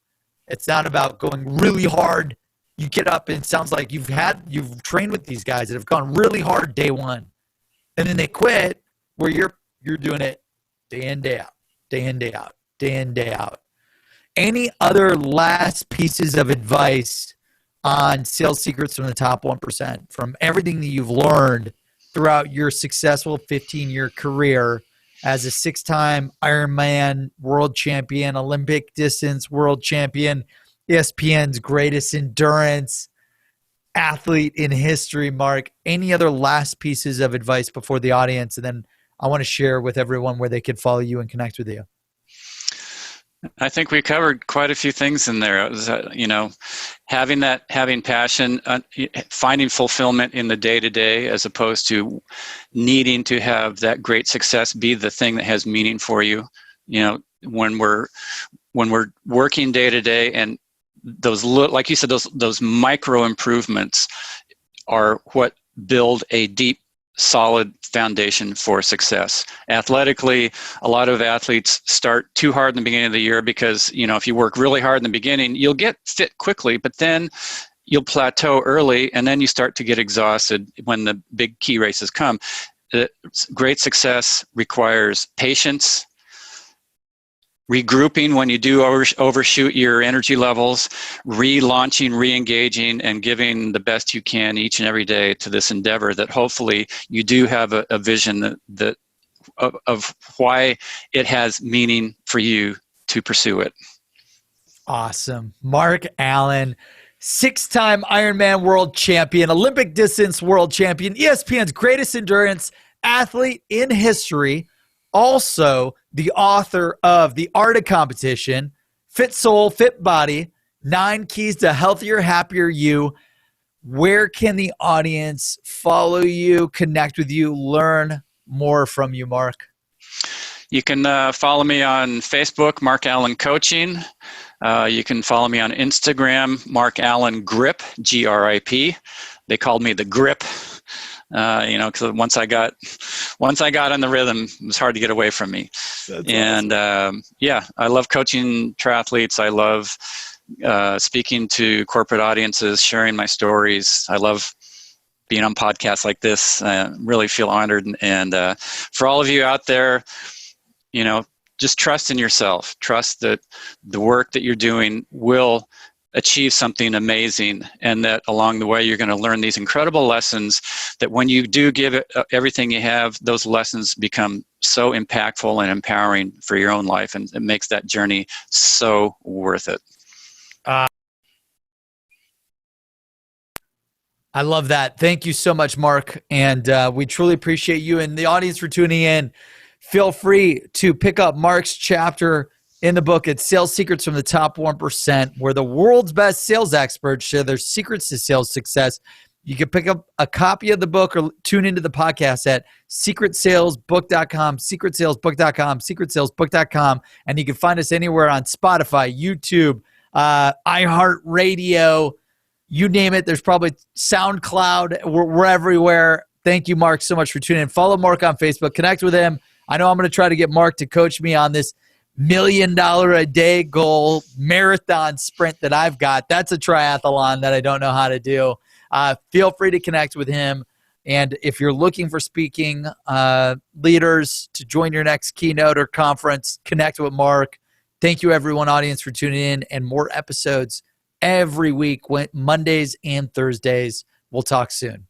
It's not about going really hard. You get up and it sounds like you've trained with these guys that have gone really hard day one, and then they quit, where you're doing it day in, day out, day in, day out, day in, day out. Any other last pieces of advice on sales secrets from the top 1%, from everything that you've learned throughout your successful 15-year career as a 6-time Ironman World Champion, Olympic distance World Champion, ESPN's greatest endurance athlete in history, Mark? Any other last pieces of advice before the audience? And then I want to share with everyone where they could follow you and connect with you. I think we covered quite a few things in there. It was, having passion, finding fulfillment in the day-to-day, as opposed to needing to have that great success be the thing that has meaning for you. When we're working day-to-day, and those, like you said, those micro improvements are what build a deep, solid foundation for success. Athletically, a lot of athletes start too hard in the beginning of the year because, if you work really hard in the beginning, you'll get fit quickly, but then you'll plateau early, and then you start to get exhausted when the big key races come. Great success requires patience, regrouping when you do overshoot your energy levels, relaunching, re-engaging, and giving the best you can each and every day to this endeavor that hopefully you do have a vision of why it has meaning for you to pursue it. Awesome. Mark Allen, 6-time Ironman World Champion, Olympic distance world champion, ESPN's greatest endurance athlete in history. Also, the author of The Art of Competition, Fit Soul, Fit Body, 9 Keys to Healthier, Happier You. Where can the audience follow you, connect with you, learn more from you, Mark? You can follow me on Facebook, Mark Allen Coaching. You can follow me on Instagram, Mark Allen Grip, GRIP. They called me the Grip, because once I got on the rhythm, it was hard to get away from me. That's and awesome. I love coaching triathletes. I love speaking to corporate audiences, sharing my stories. I love being on podcasts like this. I really feel honored. And for all of you out there, just trust in yourself. Trust that the work that you're doing will achieve something amazing, and that along the way you're going to learn these incredible lessons that when you do give it everything you have, those lessons become so impactful and empowering for your own life, and it makes that journey so worth it. I love that. Thank you so much, Mark. And we truly appreciate you and the audience for tuning in. Feel free to pick up Mark's chapter in the book. It's Sales Secrets from the Top 1%, where the world's best sales experts share their secrets to sales success. You can pick up a copy of the book or tune into the podcast at secretsalesbook.com, secretsalesbook.com, secretsalesbook.com. And you can find us anywhere on Spotify, YouTube, iHeartRadio, you name it. There's probably SoundCloud. We're everywhere. Thank you, Mark, so much for tuning in. Follow Mark on Facebook. Connect with him. I know I'm going to try to get Mark to coach me on this $1 million a day goal marathon sprint that I've got. That's a triathlon that I don't know how to do. Feel free to connect with him. And if you're looking for speaking leaders to join your next keynote or conference, connect with Mark. Thank you, everyone, audience, for tuning in. And more episodes every week, Mondays and Thursdays. We'll talk soon.